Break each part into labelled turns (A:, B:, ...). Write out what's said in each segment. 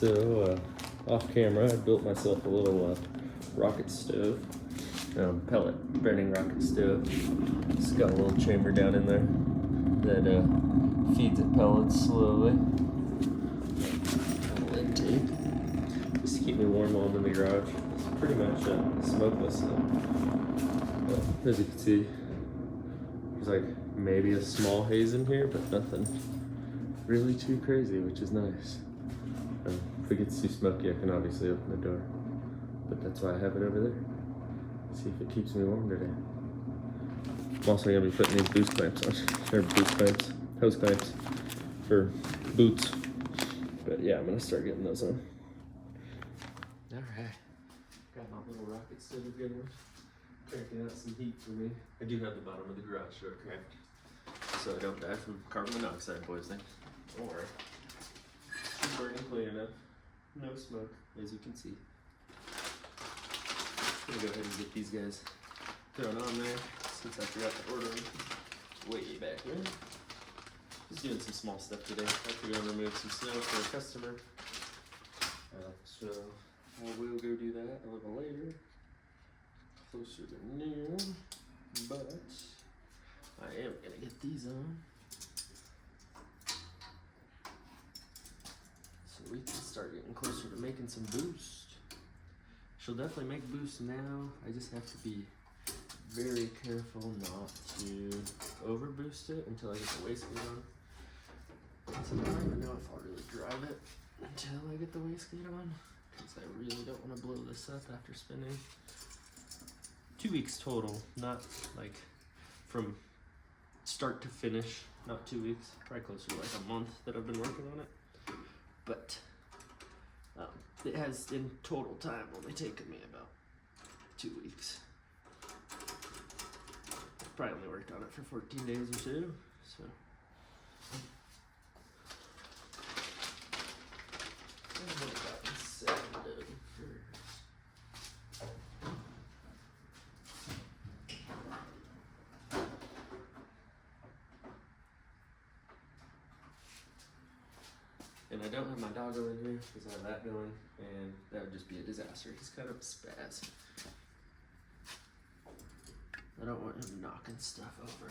A: So, off camera, I built myself a little rocket stove, pellet burning rocket stove. It's got a little chamber down in there that feeds it pellets slowly. Lead tape, just to keep me warm while I'm in the garage. It's pretty much smokeless though. As you can see, there's like maybe a small haze in here, but nothing really too crazy, which is nice. If it gets too smoky, I can obviously open the door, but that's why I have it over there. See if it keeps me warm today. I'm also gonna be putting these boost clamps on, or boost clamps, hose clamps for boots. But yeah, I'm gonna start getting those on. All right, got my little rocket stove going, cranking out some heat for me. I do have the bottom of the garage door cracked, so I don't die from carbon monoxide poisoning. Don't worry. It's burning clean enough. No smoke, as you can see. I'm gonna go ahead and get these guys thrown on there since I forgot to order them way back there. Just doing some small stuff today. I have to go and remove some snow for a customer. So I will go do that a little later, closer to noon. But I am gonna get these on, so we can start getting closer to making some boost. She'll definitely make boost now. I just have to be very careful not to over boost it until I get the wastegate on. So I don't even know if I'll really drive it until I get the wastegate on, because I really don't want to blow this up after spending 2 weeks total, not like from start to finish, not 2 weeks, probably closer to like a month that I've been working on it. But it has in total time only taken me about 2 weeks. Probably only worked on it for 14 days or so. So and I don't have my doggo in here because I have that going, and that would just be a disaster. He's kind of a spaz. I don't want him knocking stuff over.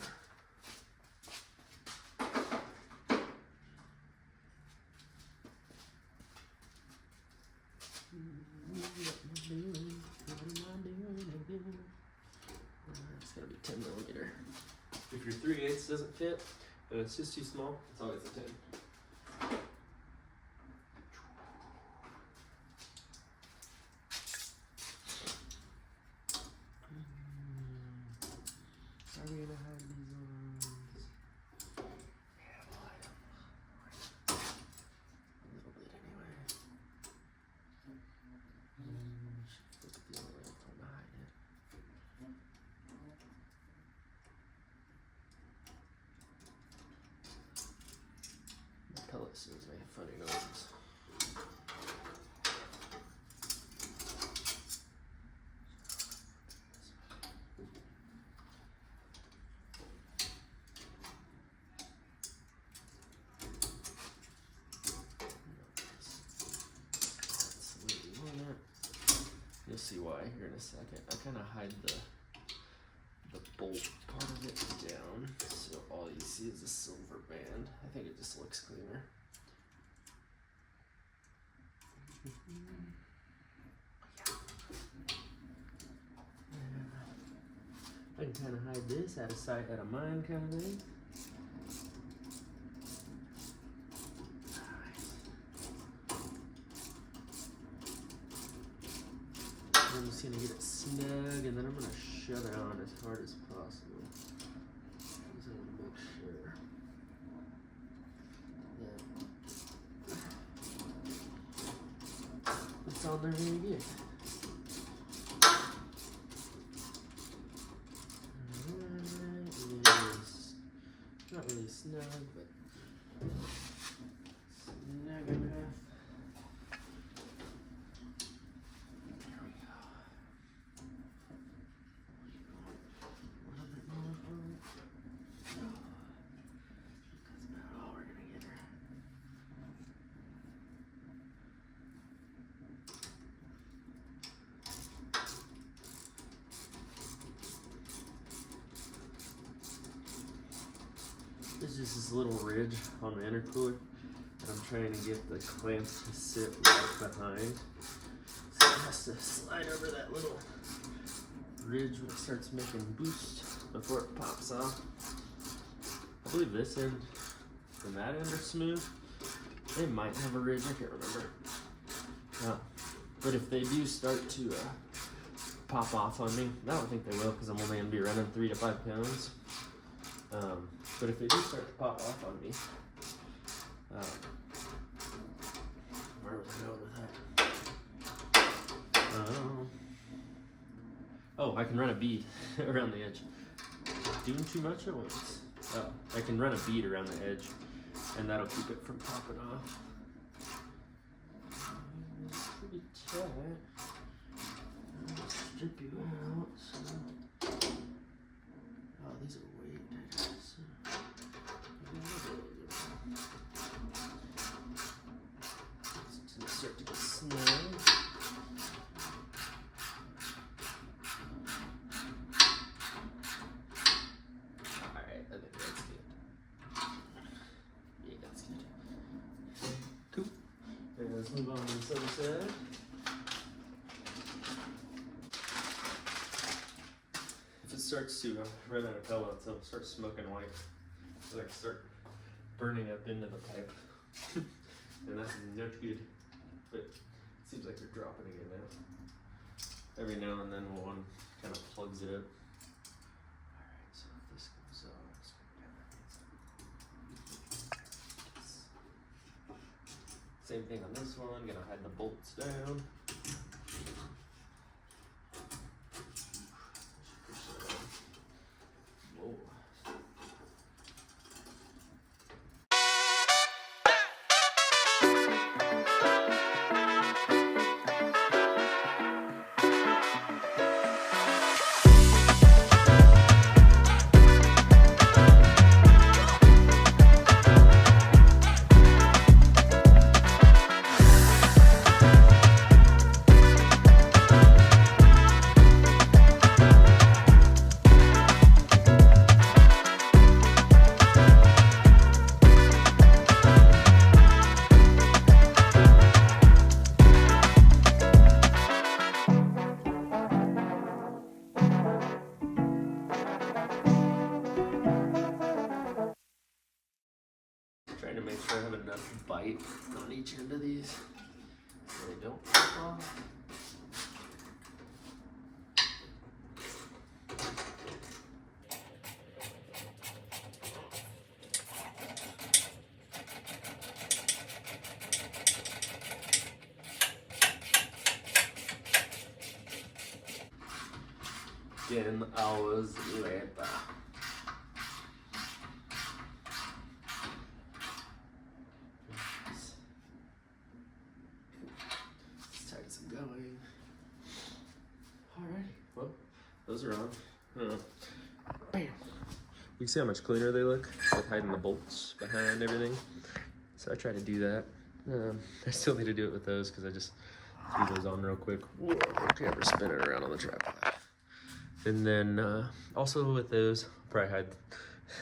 A: It's gotta be 10 millimeter. If your 3/8 doesn't fit, and it's just too small, it's always a 10. Are we gonna hide these ones? Yeah, we'll hide them. A little bit anyway. Should flip the other way if I'm to hide it. The pellet seems like funny noises. You'll see why here in a second. I kind of hide the bolt part of it down, so all you see is a silver band. I think it just looks cleaner. I can kind of hide this out of sight, out of mind kind of thing. I'm just gonna get it snug, and then I'm gonna shove it on as hard as possible. Just want to make sure that it's on there really good. Alright, it is not really snug, but snug enough. this little ridge on the intercooler, and I'm trying to get the clamp to sit right behind. So it has to slide over that little ridge when it starts making boost before it pops off. I believe this end and that end are smooth. They might have a ridge, I can't remember. But if they do start to pop off on me, I don't think they will because I'm only going to be running 3 to 5 pounds. But if they do start to pop off on me, where was I going with that? Oh, I can run a bead around the edge. Doing too much at once. Oh, I can run a bead around the edge, and that'll keep it from popping off. It's pretty tight. Strip you out. Oh, these are way tighter. It's gonna start to get snug. Alright, I think that's good. Yeah, that's good. Cool. And let's move on to this other side. If it starts to run out of pellets, it'll start smoking white. So I start burning up into the pipe. And that's not good. But it seems like they're dropping again now. Every now and then one kind of plugs it up. Alright, so if this goes off, let's go down. Same thing on this one, gonna hide the bolts down. Whoa. Trying to make sure I have enough bite on each end of these so they don't pop off. Again, hours later. Going. Alrighty, well, those are on. Bam. You can see how much cleaner they look with hiding the bolts behind everything. So I try to do that. I still need to do it with those because I just threw those on real quick. Whoa, camera spinning around on the tripod. And then also with those, I'll probably hide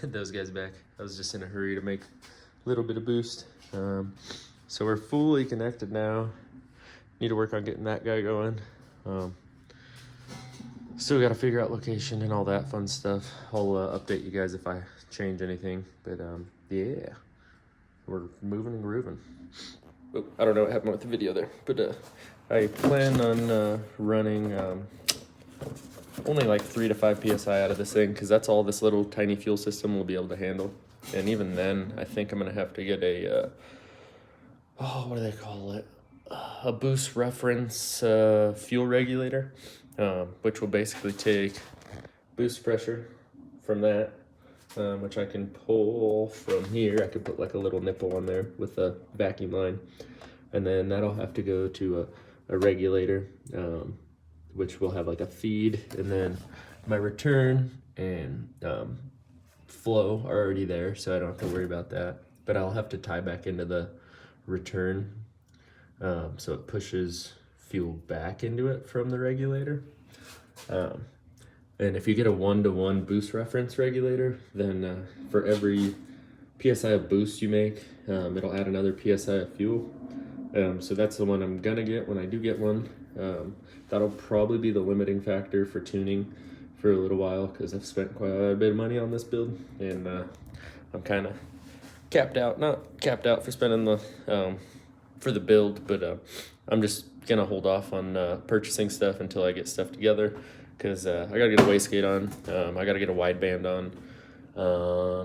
A: those guys back. I was just in a hurry to make a little bit of boost. So we're fully connected now. Need to work on getting that guy going. Still got to figure out location and all that fun stuff. I'll update you guys if I change anything. But yeah, we're moving and grooving. Oh, I don't know what happened with the video there, but I plan on running only like 3 to 5 PSI out of this thing because that's all this little tiny fuel system will be able to handle. And even then, I think I'm gonna have to get a what do they call it? A boost reference fuel regulator, which will basically take boost pressure from that, which I can pull from here. I could put like a little nipple on there with a vacuum line, and then that'll have to go to a regulator, which will have like a feed, and then my return and flow are already there, so I don't have to worry about that. But I'll have to tie back into the return. So it pushes fuel back into it from the regulator. And if you get a 1-to-1 boost reference regulator, then for every PSI of boost you make. It'll add another PSI of fuel. So that's the one I'm gonna get when I do get one. That'll probably be the limiting factor for tuning for a little while, because I've spent quite a bit of money on this build, and I'm kind of not capped out for spending the for the build, but I'm just gonna hold off on purchasing stuff until I get stuff together, because I gotta get a wastegate on, I gotta get a wideband on,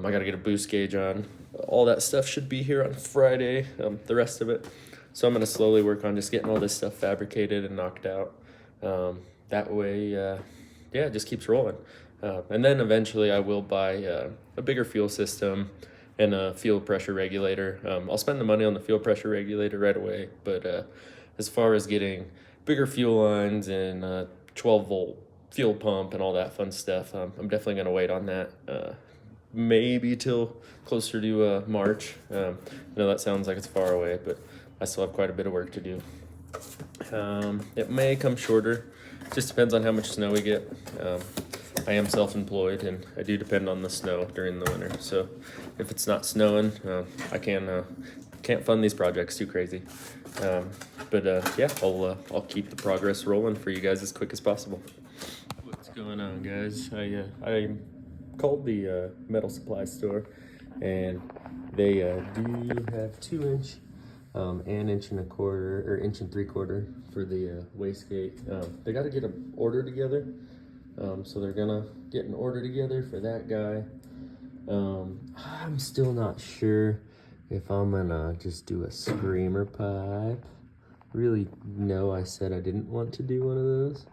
A: I gotta get a boost gauge on. All that stuff should be here on Friday, the rest of it. So I'm gonna slowly work on just getting all this stuff fabricated and knocked out. That way, yeah, it just keeps rolling. And then eventually I will buy a bigger fuel system and a fuel pressure regulator. I'll spend the money on the fuel pressure regulator right away, but as far as getting bigger fuel lines and 12-volt fuel pump and all that fun stuff, I'm definitely gonna wait on that. Maybe till closer to March. I know that sounds like it's far away, but I still have quite a bit of work to do. It may come shorter, just depends on how much snow we get. I am self-employed and I do depend on the snow during the winter. So if it's not snowing, I can't fund these projects too crazy. But yeah, I'll keep the progress rolling for you guys as quick as possible. What's going on, guys? I called the metal supply store, and they do have 2-inch and 1.25 or 1 3/4 for the wastegate. They got to get an order together, so they're gonna get an order together for that guy. I'm still not sure if I'm gonna just do a screamer pipe. Really, no, I said I didn't want to do one of those,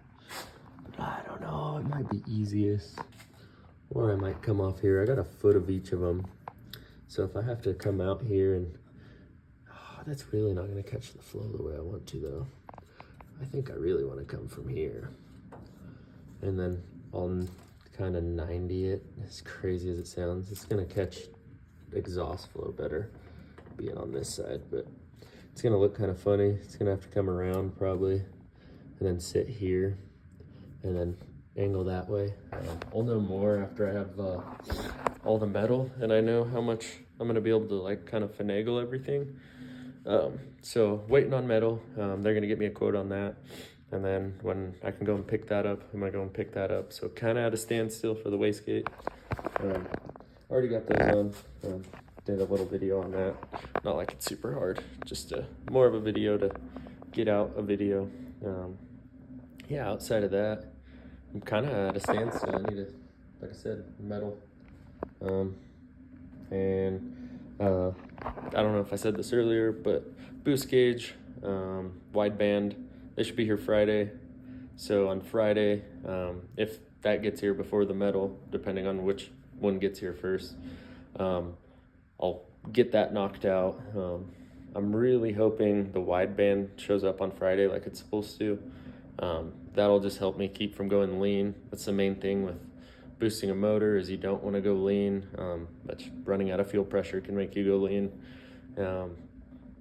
A: but I don't know, it might be easiest, or I might come off here. I got a foot of each of them, so if I have to come out here and that's really not gonna catch the flow the way I want to, though. I think I really want to come from here, and then I'll kind of 90 it. As crazy as it sounds, it's gonna catch exhaust flow better being on this side, but it's gonna look kind of funny. It's gonna have to come around probably, and then sit here, and then angle that way. I'll know more after I have all the metal, and I know how much I'm gonna be able to like kind of finagle everything. So waiting on metal. They're gonna get me a quote on that, and then when I can go and pick that up, I'm gonna go and pick that up. So kind of at a standstill for the wastegate. Already got those on. Did a little video on that. Not like it's super hard, just more of a video to get out a video. Yeah, outside of that, I'm kind of at a standstill. I need to, like I said, metal. I don't know if I said this earlier, but boost gauge, wideband, they should be here Friday. So on Friday, if that gets here before the metal, depending on which one gets here first, I'll get that knocked out. I'm really hoping the wideband shows up on Friday like it's supposed to. That'll just help me keep from going lean. That's the main thing with boosting a motor, is you don't want to go lean. But running out of fuel pressure can make you go lean.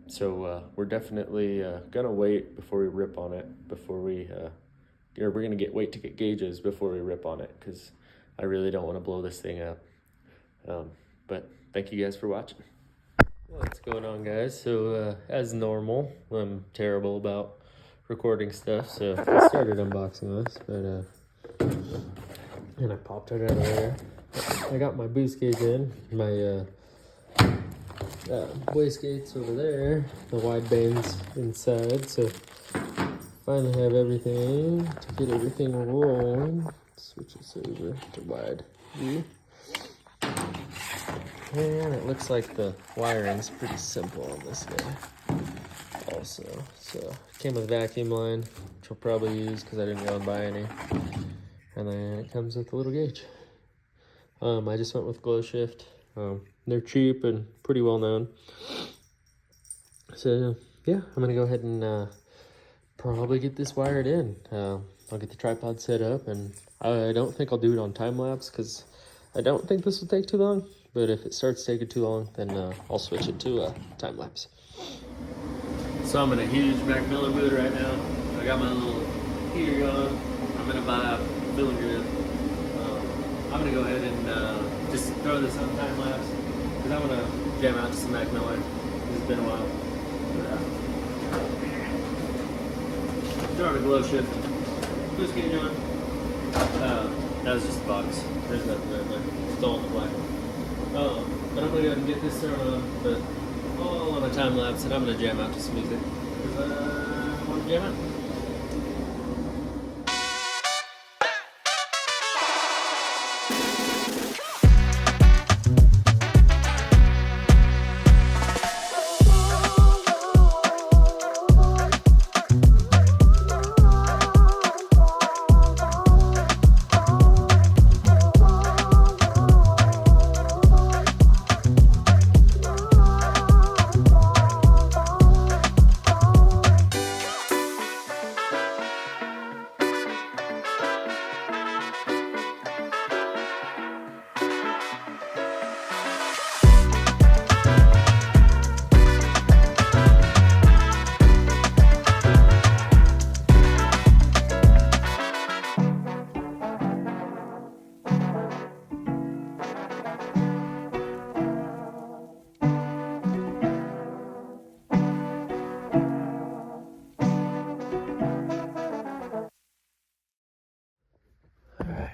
A: So we're definitely gonna wait before we rip on it, we're gonna wait to get gauges before we rip on it, because I really don't want to blow this thing up. But thank you guys for watching. What's going on, guys? So as normal, I'm terrible about recording stuff, so I started unboxing this, but and I popped it out of there. I got my boost gauge in, my wastegate's over there, the wideband's inside, so finally have everything to get everything rolling. Switch this over to wide view. And it looks like the wiring's pretty simple on this guy also. So came with vacuum line, which I'll probably use because I didn't go and buy any. And then it comes with a little gauge. I just went with Glow Shift. They're cheap and pretty well known. So yeah, I'm gonna go ahead and probably get this wired in. I'll get the tripod set up, and I don't think I'll do it on time lapse because I don't think this will take too long. But if it starts taking too long, then I'll switch it to time lapse. So I'm in a huge Mac Miller mood right now. I got my little heater on. I'm in a vibe, feeling good. I'm gonna go ahead and just throw this on time lapse, because because I want to jam out to some Mac Miller. It's been a while. Start a glow shift. Boost gauge on. That was just the box. There's nothing in there. It's all in the black one. But I'm gonna go ahead and get this thrown on, but all on a time lapse, and I'm gonna jam out to some music. I want to jam out.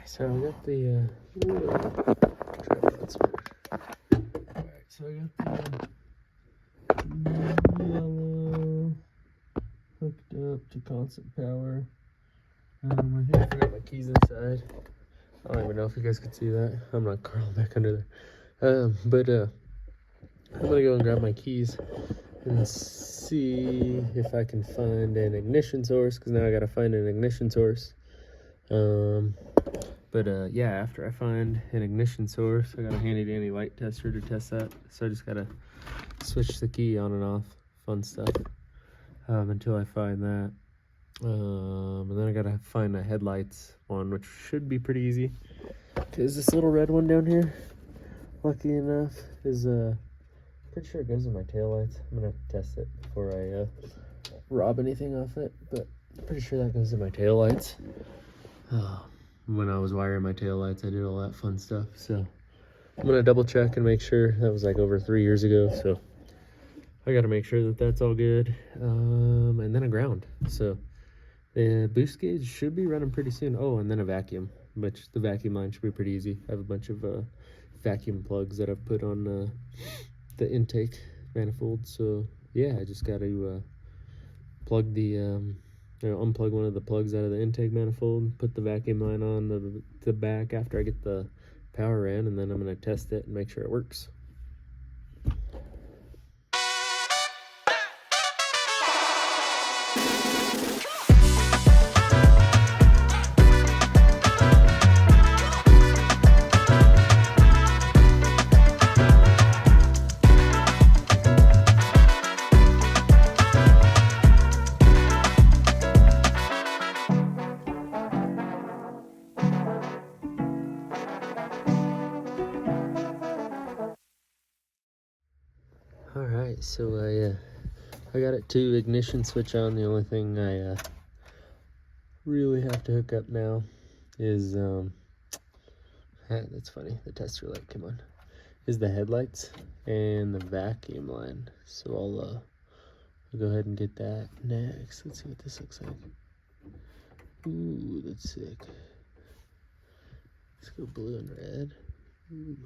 A: So I got the alright, so I got the yellow hooked up to constant power. I think I forgot my keys inside. I don't even know if you guys could see that. I'm not crawling back under there. But I'm gonna go and grab my keys and see if I can find an ignition source, because now I gotta find an ignition source. But yeah, after I find an ignition source, I got a handy dandy light tester to test that. So I just gotta switch the key on and off, fun stuff, until I find that. And then I gotta find the headlights one, which should be pretty easy, because this little red one down here, lucky enough, is pretty sure it goes in my taillights. I'm gonna have to test it before I rob anything off it, but I'm pretty sure that goes in my taillights. When I was wiring my taillights, I did all that fun stuff. So I'm gonna double check and make sure. That was like over 3 years ago, so I gotta make sure that that's all good. And then a ground. So the boost gauge should be running pretty soon. Oh, and then a vacuum, which the vacuum line should be pretty easy. I have a bunch of vacuum plugs that I've put on the intake manifold. So yeah, I just gotta plug the unplug one of the plugs out of the intake manifold, put the vacuum line on the back after I get the power in, and then I'm going to test it and make sure it works. Alright, so I got it to ignition switch on. The only thing I really have to hook up now is that's funny, the tester light, come on, is the headlights and the vacuum line. So I'll go ahead and get that next. Let's see what this looks like. Ooh, that's sick. Let's go blue and red. Ooh.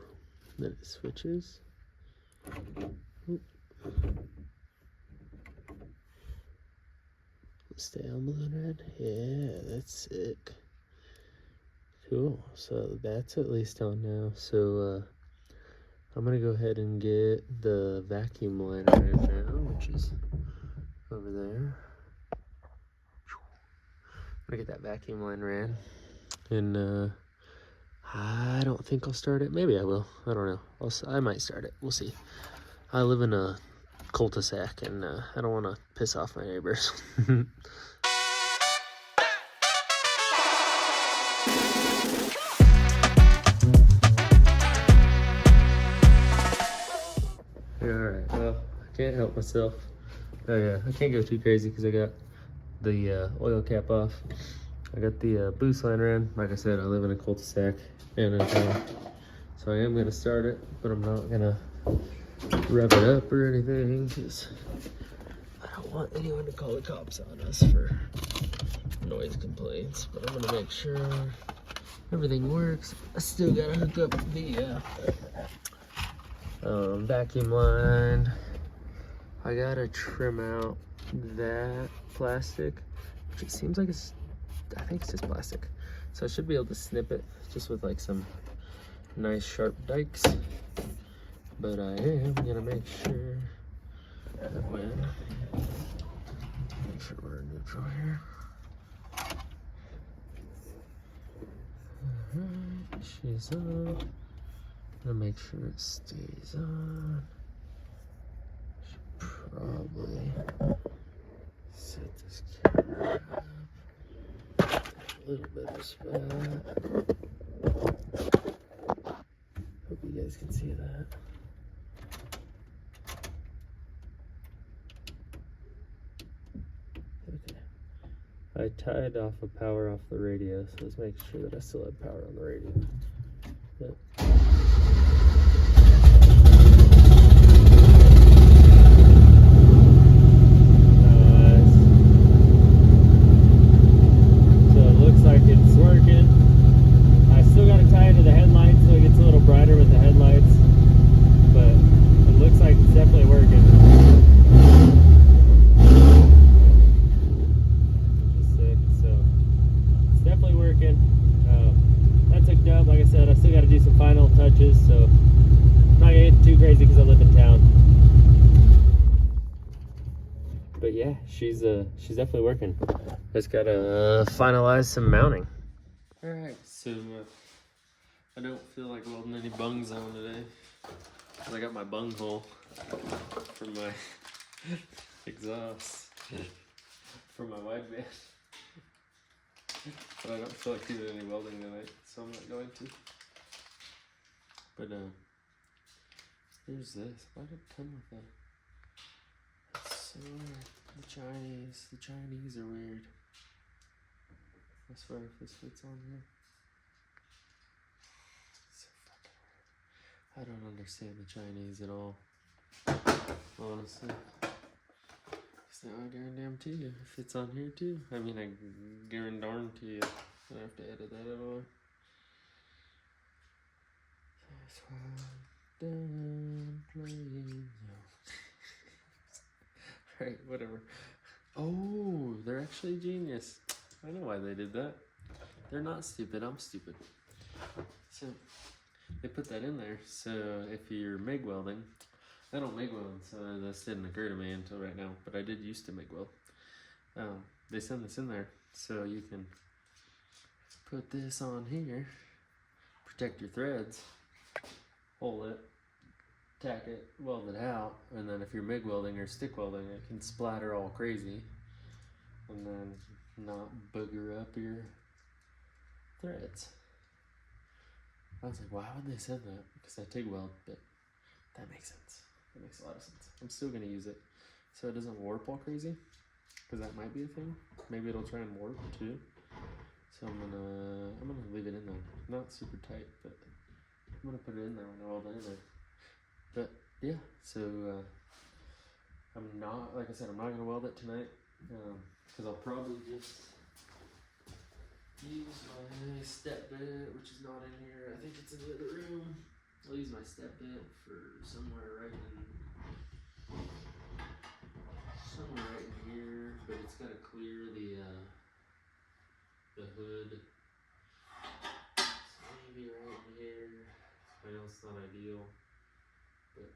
A: Then it switches. Stay on blue and red. Yeah, that's sick. Cool. So that's at least on now. So I'm gonna go ahead and get the vacuum line right now, which is over there. I'm gonna get that vacuum line ran, and I don't think I'll start it. Maybe I will. I don't know. I might start it. We'll see. I live in a cul-de-sac, and I don't want to piss off my neighbors. Alright, well, I can't help myself. Oh yeah, I can't go too crazy because I got the oil cap off. I got the boost line ran. Like I said, I live in a cul-de-sac and in town. So I am going to start it, but I'm not going to rev it up or anything, because I don't want anyone to call the cops on us for noise complaints. But I'm gonna make sure everything works. I still gotta hook up the vacuum line. I gotta trim out that plastic, which it seems like I think it's just plastic. So I should be able to snip it just with like some nice sharp dikes. But I am gonna make sure that make sure we're neutral here. Alright, she's on. Gonna make sure it stays on. Should probably set this camera up a little bit of spot. Hope you guys can see that. Okay. I tied off a power off the radio, so let's make sure that I still have power on the radio. Yep. So I'm not gonna get too crazy because I live in town. But yeah, she's definitely working. Just gotta finalize some mounting. All right, so I don't feel like welding any bungs on today. I got my bung hole for my exhaust for my wideband. But I don't feel like doing any welding tonight, so I'm not going to. But here's this. Why did it come with that? That's so weird. The Chinese are weird. I swear if this fits on here. It's so fucking weird. I don't understand the Chinese at all. Honestly. It's not guarantee you if it's on here too. I mean, I guarantee you. I don't have to edit that at all. Right, whatever. Oh, they're actually genius. I know why they did that. They're not stupid, I'm stupid. So, they put that in there, so if you're MIG welding, I don't MIG weld, so this didn't occur to me until right now, but I did used to MIG weld. They send this in there, so you can put this on here, protect your threads, hold it, tack it, weld it out, and then if you're MIG welding or stick welding, it can splatter all crazy and then not booger up your threads. I was like, why would they send that? Because I TIG weld, but that makes sense. That makes a lot of sense. I'm still gonna use it so it doesn't warp all crazy, because that might be a thing. Maybe it'll try and warp too. So I'm gonna leave it in there. Not super tight, but I'm gonna put it in there when I weld it in there. But yeah, so I'm not, like I said, I'm not gonna weld it tonight, because I'll probably just use my step bit, which is not in here. I think it's in the other room. I'll use my step bit for somewhere right in here, but it's gotta clear the hood. So maybe right in here. I know it's not ideal, but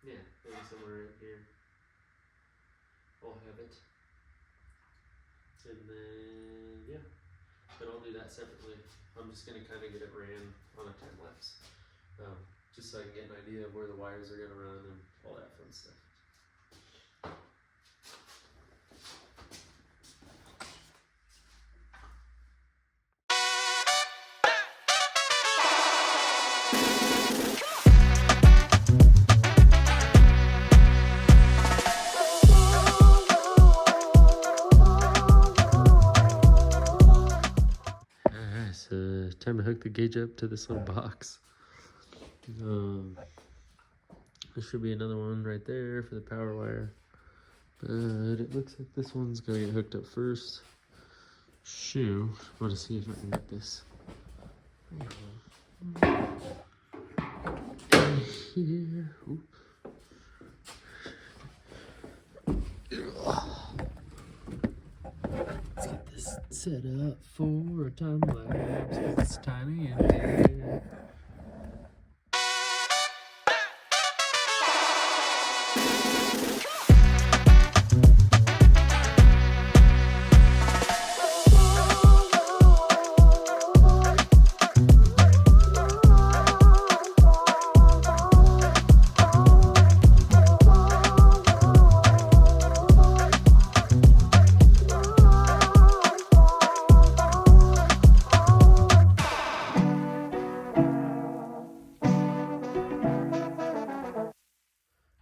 A: yeah, maybe somewhere right here. I'll have it. And then, yeah, but I'll do that separately. I'm just gonna kind of get it ran on a time lapse, just so I can get an idea of where the wires are gonna run and all that fun stuff. Time to hook the gauge up to this little box. There should be another one right there for the power wire. But it looks like this one's gonna get hooked up first. Shoe. I want to see if I can get this. Here. Oop. Let's get this set up for a time lapse. It's tiny and here.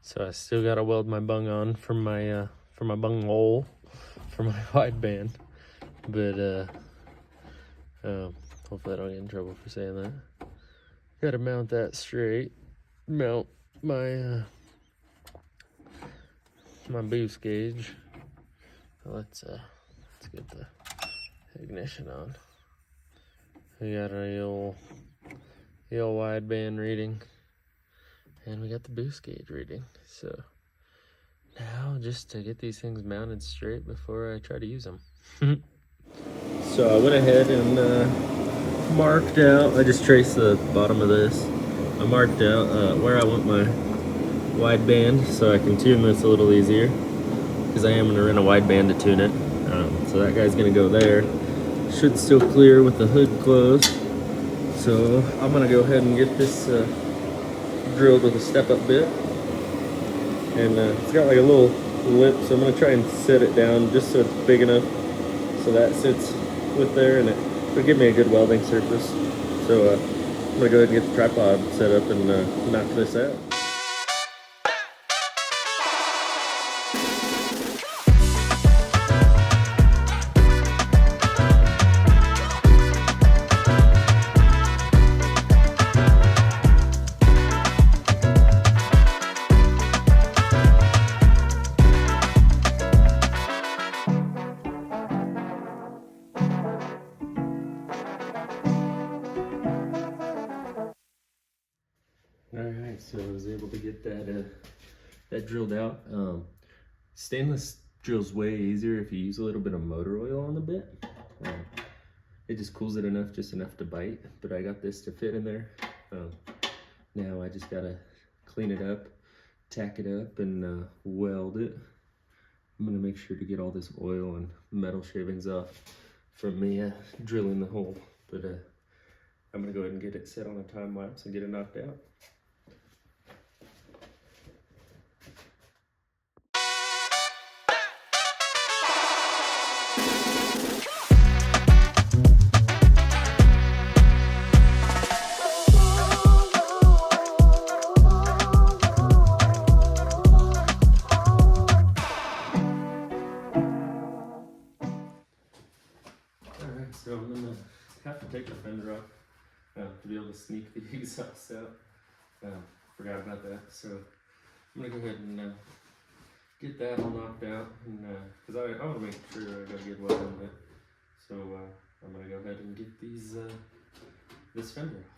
A: So I still gotta weld my bung on for my bung hole for my wideband, but hopefully I don't get in trouble for saying that. Gotta mount that straight. Mount my my boost gauge. Let's get the ignition on. We got our old wideband reading. And we got the boost gauge reading. So now just to get these things mounted straight before I try to use them. So I went ahead and marked out, I just traced the bottom of this. I marked out where I want my wideband so I can tune this a little easier, because I am going to rent a wideband to tune it. So that guy's going to go there. Should still clear with the hood closed. So I'm going to go ahead and get this drilled with a step-up bit, and it's got like a little lip, so I'm going to try and set it down just so it's big enough so that sits with there, and it'll give me a good welding surface. So I'm going to go ahead and get the tripod set up and knock this out. Alright, so I was able to get that drilled out. Stainless drills way easier if you use a little bit of motor oil on the bit. It just cools it enough, just enough to bite, but I got this to fit in there. Now I just gotta clean it up, tack it up, and weld it. I'm gonna make sure to get all this oil and metal shavings off from me drilling the hole, but I'm gonna go ahead and get it set on a time lapse and get it knocked out. So I'm gonna have to take the fender off to be able to sneak the exhaust out. Forgot about that. So I'm gonna go ahead and get that all knocked out, and because I want to make sure I got a good weld on it. So I'm gonna go ahead and get this fender off.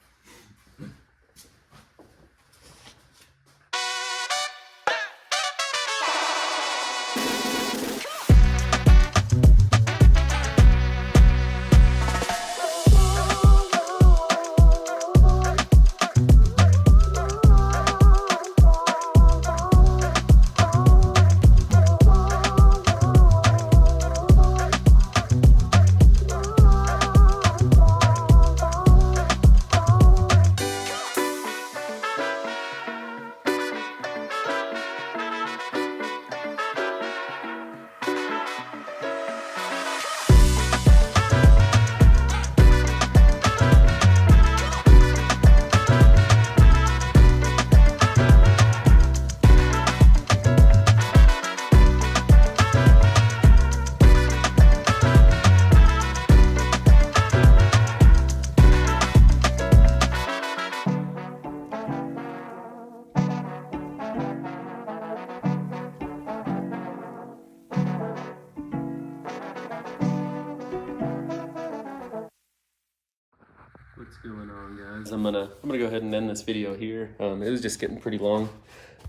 A: going on, guys? I'm gonna go ahead and end this video here. It was just getting pretty long.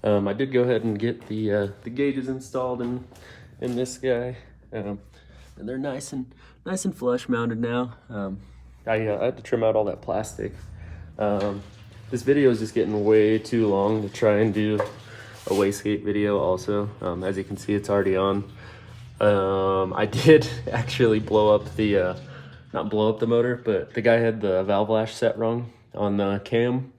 A: I did go ahead and get the gauges installed in this guy, and they're nice and flush mounted now. I had to trim out all that plastic. This video is just getting way too long to try and do a wastegate video also. As you can see, it's already on. I did actually blow up the not blow up the motor, but the guy had the valve lash set wrong on the cam,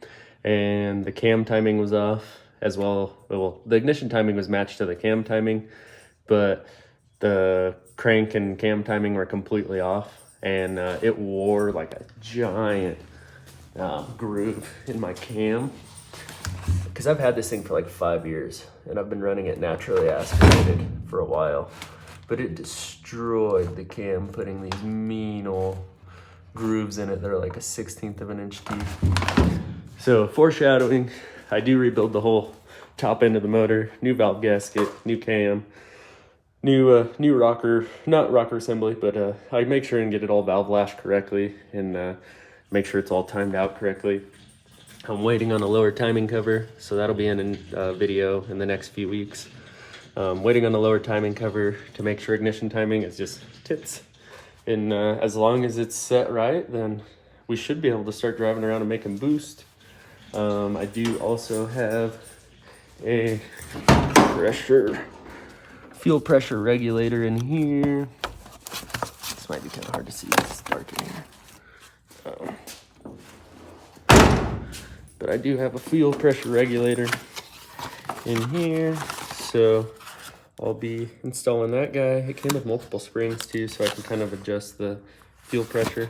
A: and the cam timing was off as well. Well, the ignition timing was matched to the cam timing, but the crank and cam timing were completely off, and it wore like a giant groove in my cam, because I've had this thing for like 5 years and I've been running it naturally aspirated for a while, but it destroyed the cam, putting these mean old grooves in it that are like a 1/16 of an inch deep. So foreshadowing, I do rebuild the whole top end of the motor, new valve gasket, new cam, new rocker, not rocker assembly, but I make sure and get it all valve lashed correctly, and make sure it's all timed out correctly. I'm waiting on a lower timing cover, so that'll be in a video in the next few weeks. Waiting on the lower timing cover to make sure ignition timing is just tits. And as long as it's set right, then we should be able to start driving around and making boost. I do also have a fuel pressure regulator in here. This might be kind of hard to see, it's dark in here. But I do have a fuel pressure regulator in here, so I'll be installing that guy. It came with multiple springs too, so I can kind of adjust the fuel pressure.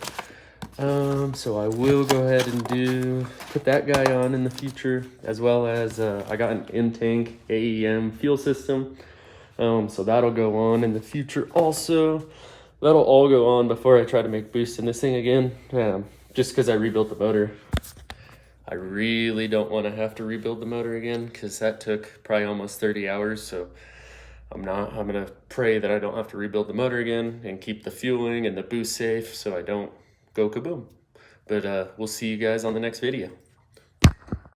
A: So I will go ahead and put that guy on in the future, as well as I got an in-tank AEM fuel system, so that'll go on in the future also. That'll all go on before I try to make boost in this thing again, just because I rebuilt the motor. I really don't want to have to rebuild the motor again, because that took probably almost 30 hours. So I'm going to pray that I don't have to rebuild the motor again and keep the fueling and the boost safe so I don't go kaboom. But we'll see you guys on the next video.